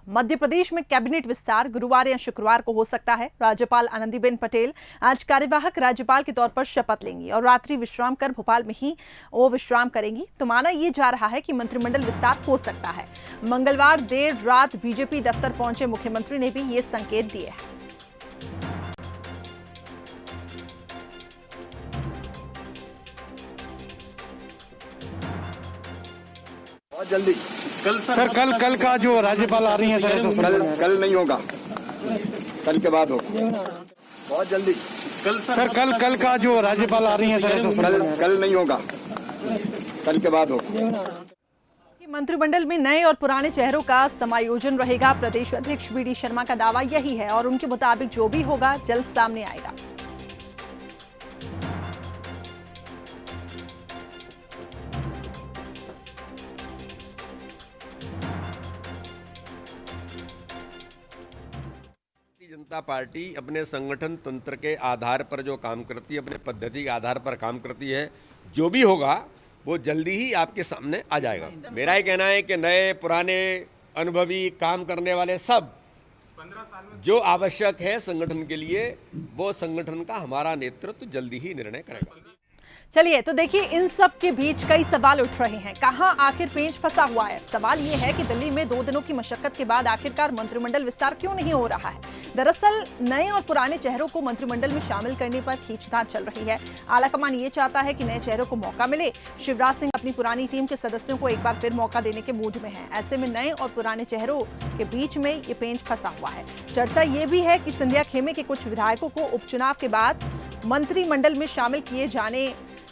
मध्य प्रदेश में कैबिनेट विस्तार गुरुवार या शुक्रवार को हो सकता है। राज्यपाल आनंदीबेन पटेल आज कार्यवाहक राज्यपाल के तौर पर शपथ लेंगी और रात्रि विश्राम कर भोपाल में ही वो विश्राम करेंगी। तो माना यह जा रहा है कि मंत्रिमंडल विस्तार हो सकता है। मंगलवार देर रात बीजेपी दफ्तर पहुंचे मुख्यमंत्री ने भी ये संकेत दिए हैं। बहुत जल्दी सर कल का जो राज्यपाल आ रही हैं सर, कल नहीं होगा, कल के बाद होगा। बहुत जल्दी सर कल का जो राज्यपाल आ रही हैं सर, कल नहीं होगा, कल के बाद होगा। मंत्रिमंडल में नए और पुराने चेहरों का समायोजन रहेगा। प्रदेश अध्यक्ष बीडी शर्मा का दावा यही है और उनके मुताबिक जो भी होगा जल्द सामने आएगा। जनता पार्टी अपने संगठन तंत्र के आधार पर जो काम करती है, अपने पद्धति के आधार पर काम करती है। जो भी होगा वो जल्दी ही आपके सामने आ जाएगा। मेरा ये कहना है कि नए पुराने अनुभवी काम करने वाले सब जो आवश्यक है संगठन के लिए, वो संगठन का हमारा नेतृत्व जल्दी ही निर्णय करेगा। चलिए तो देखिए, इन सब के बीच कई सवाल उठ रहे हैं। कहां आखिर पेंच फंसा हुआ है? सवाल ये है कि दिल्ली में 2 दिनों की मशक्कत के बाद आखिरकार मंत्रिमंडल विस्तार क्यों नहीं हो रहा है? दरअसल नए और पुराने चेहरों को मंत्रिमंडल में शामिल करने पर खींचतान चल रही है। आलाकमान ये चाहता है कि नए चेहरों को मौका मिले। शिवराज सिंह अपनी पुरानी टीम के सदस्यों को एक बार फिर मौका देने के मूड में है। ऐसे में नए और पुराने चेहरों के बीच में ये पेंच फंसा हुआ है। चर्चा ये भी है कि सिंधिया खेमे के कुछ विधायकों को उपचुनाव के बाद मंत्रिमंडल में शामिल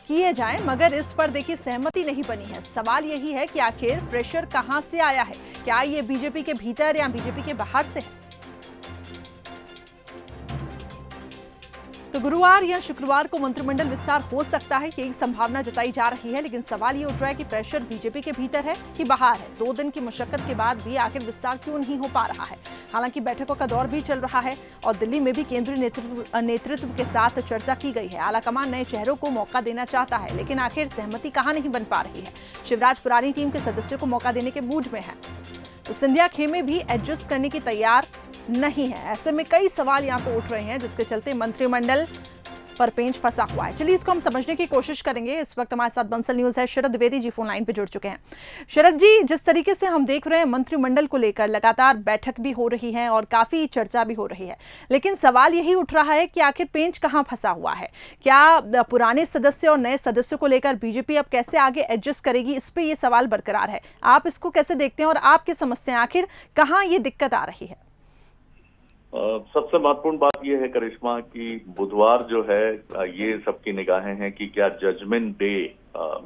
किए जाएं, मगर इस पर देखिए सहमति नहीं बनी है। सवाल यही है कि आखिर प्रेशर कहां से आया है? क्या ये बीजेपी के भीतर या बीजेपी के बाहर से है? तो गुरुवार या शुक्रवार को मंत्रिमंडल विस्तार हो सकता है, यही संभावना जताई जा रही है। लेकिन सवाल ये उठ रहा है कि प्रेशर बीजेपी के भीतर है कि बाहर है? 2 दिन की मशक्कत के बाद भी आखिर विस्तार क्यों नहीं हो पा रहा है? हालांकि बैठकों का दौर भी चल रहा है और दिल्ली में भी केंद्रीय नेतृत्व के साथ चर्चा की गई है। आलाकमान नए चेहरों को मौका देना चाहता है, लेकिन आखिर सहमति कहां नहीं बन पा रही है? शिवराज पुरानी टीम के सदस्यों को मौका देने के मूड में है, तो सिंधिया खेमे भी एडजस्ट करने की तैयार नहीं है। ऐसे में कई सवाल यहाँ पे उठ रहे हैं, जिसके चलते मंत्रिमंडल पर पेंच फंसा हुआ है। चलिए इसको हम समझने की कोशिश करेंगे। इस वक्त हमारे साथ बंसल न्यूज है शरद द्विवेदी जी फोन लाइन पे जुड़ चुके हैं। शरद जी, जिस तरीके से हम देख रहे हैं मंत्रिमंडल को लेकर लगातार बैठक भी हो रही है और काफी चर्चा भी हो रही है, लेकिन सवाल यही उठ रहा है कि आखिर पेंच कहां फंसा हुआ है? क्या पुराने सदस्य और नए सदस्यों को लेकर बीजेपी अब कैसे आगे एडजस्ट करेगी? इस पे ये सवाल बरकरार है। आप इसको कैसे देखते हैं और आपकी समस्या आखिर कहां ये दिक्कत आ रही है? सबसे महत्वपूर्ण बात यह है करिश्मा कि बुधवार जो है ये सबकी निगाहें हैं कि क्या जजमेंट डे,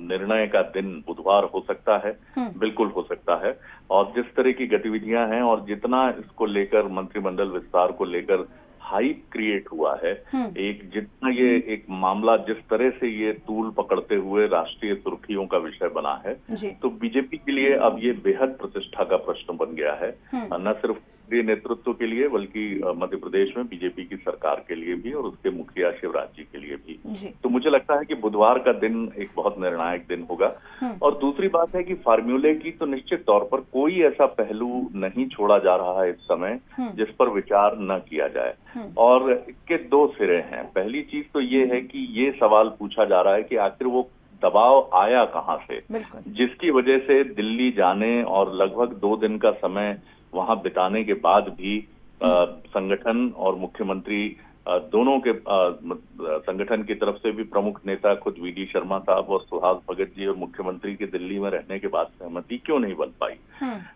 निर्णय का दिन बुधवार हो सकता है। बिल्कुल हो सकता है। और जिस तरह की गतिविधियां हैं और जितना इसको लेकर मंत्रिमंडल विस्तार को लेकर हाइप क्रिएट हुआ है, जितना ये एक मामला जिस तरह से ये तूल पकड़ते हुए राष्ट्रीय सुर्खियों का विषय बना है, तो बीजेपी के लिए अब ये बेहद प्रतिष्ठा का प्रश्न बन गया है। न सिर्फ नेतृत्व के लिए बल्कि मध्य प्रदेश में बीजेपी की सरकार के लिए भी और उसके मुखिया शिवराज जी के लिए भी। तो मुझे लगता है कि बुधवार का दिन एक बहुत निर्णायक दिन होगा। और दूसरी बात है कि फार्मूले की तो निश्चित तौर पर कोई ऐसा पहलू नहीं छोड़ा जा रहा है इस समय जिस पर विचार न किया जाए। और इसके 2 सिरे हैं। पहली चीज तो ये है कि ये सवाल पूछा जा रहा है कि आखिर वो दबाव आया कहां से, जिसकी वजह से दिल्ली जाने और लगभग 2 दिन का समय वहां बिताने के बाद भी संगठन और मुख्यमंत्री दोनों के संगठन की तरफ से भी प्रमुख नेता खुद वीडी शर्मा साहब और सुहास भगत जी और मुख्यमंत्री के दिल्ली में रहने के बाद सहमति क्यों नहीं बन पाई?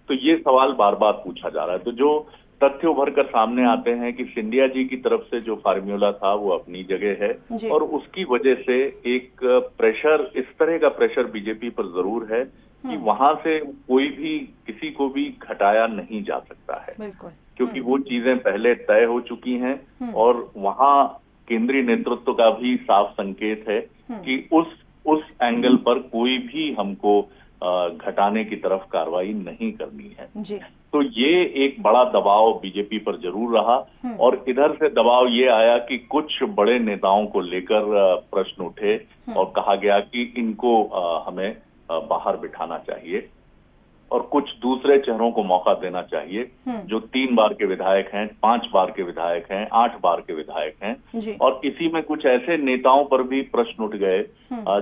तो ये सवाल बार बार पूछा जा रहा है। तो जो तथ्य उभर कर सामने आते हैं कि सिंधिया जी की तरफ से जो फार्मूला था वो अपनी जगह है और उसकी वजह से एक प्रेशर, इस तरह का प्रेशर बीजेपी पर जरूर है कि वहां से कोई भी किसी को भी घटाया नहीं जा सकता है, क्योंकि वो चीजें पहले तय हो चुकी हैं और वहां केंद्रीय नेतृत्व का भी साफ संकेत है कि उस एंगल पर कोई भी हमको घटाने की तरफ कार्रवाई नहीं करनी है। तो ये एक बड़ा दबाव बीजेपी पर जरूर रहा। और इधर से दबाव ये आया कि कुछ बड़े नेताओं को लेकर प्रश्न उठे और कहा गया कि इनको हमें बाहर बिठाना चाहिए। और कुछ दूसरे चेहरों को मौका देना चाहिए, जो 3 बार के विधायक हैं, 5 बार के विधायक हैं, 8 बार के विधायक हैं। और इसी में कुछ ऐसे नेताओं पर भी प्रश्न उठ गए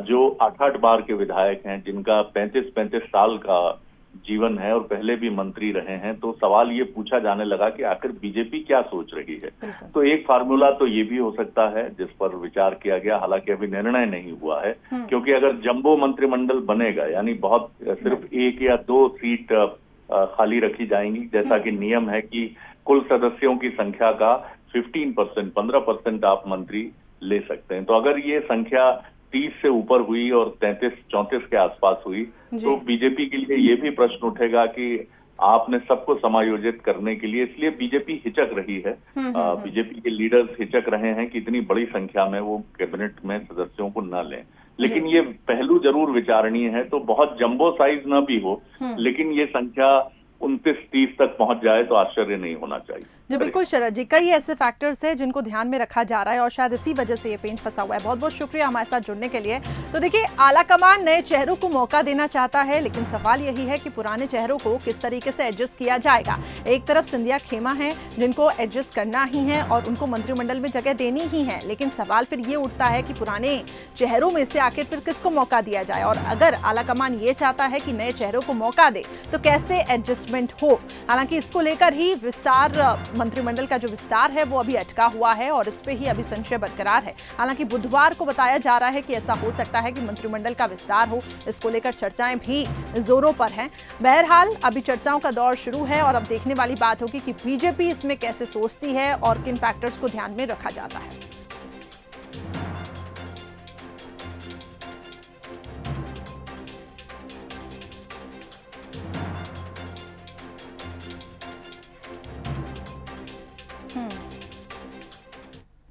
जो 8-8 बार के विधायक हैं, जिनका 35-35 साल का जीवन है और पहले भी मंत्री रहे हैं। तो सवाल ये पूछा जाने लगा कि आखिर बीजेपी क्या सोच रही है। तो एक फार्मूला तो ये भी हो सकता है जिस पर विचार किया गया, हालांकि अभी निर्णय नहीं हुआ है, क्योंकि अगर जंबो मंत्रिमंडल बनेगा, यानी बहुत सिर्फ 1 या 2 सीट खाली रखी जाएंगी, जैसा कि नियम है कि कुल सदस्यों की संख्या का 15% आप मंत्री ले सकते हैं। तो अगर ये संख्या 30 से ऊपर हुई और 33-34 के आसपास हुई, तो बीजेपी के लिए ये भी प्रश्न उठेगा कि आपने सबको समायोजित करने के लिए, इसलिए बीजेपी हिचक रही है। बीजेपी के लीडर्स हिचक रहे हैं कि इतनी बड़ी संख्या में वो कैबिनेट में सदस्यों को न लें। लेकिन ये पहलू जरूर विचारणीय है। तो बहुत जंबो साइज न भी हो, लेकिन ये संख्या 29-30 तक पहुंच जाए तो आश्चर्य नहीं होना चाहिए। जी बिल्कुल शरद जी, कई ऐसे फैक्टर्स हैं जिनको ध्यान में रखा जा रहा है और शायद इसी वजह से ये पेंच फंसा हुआ है। बहुत बहुत शुक्रिया हमारे साथ जुड़ने के लिए। तो देखिए, आलाकमान नए चेहरों को मौका देना चाहता है, लेकिन सवाल यही है कि पुराने चेहरों को किस तरीके से एडजस्ट किया जाएगा। एक तरफ सिंधिया खेमा है जिनको एडजस्ट करना ही है और उनको मंत्रिमंडल में जगह देनी ही है, लेकिन सवाल फिर ये उठता है कि पुराने चेहरों में से आखिर फिर किसको मौका दिया जाए। और अगर आलाकमान ये चाहता है कि नए चेहरों को मौका दे तो कैसे एडजस्टमेंट हो। हालांकि इसको लेकर ही मंत्रिमंडल का जो विस्तार है वो अभी अटका हुआ है और इस पे ही अभी संशय बरकरार है। हालांकि बुधवार को बताया जा रहा है कि ऐसा हो सकता है कि मंत्रिमंडल का विस्तार हो। इसको लेकर चर्चाएं भी जोरों पर हैं। बहरहाल अभी चर्चाओं का दौर शुरू है और अब देखने वाली बात होगी कि बीजेपी इसमें कैसे सोचती है और किन फैक्टर्स को ध्यान में रखा जाता है।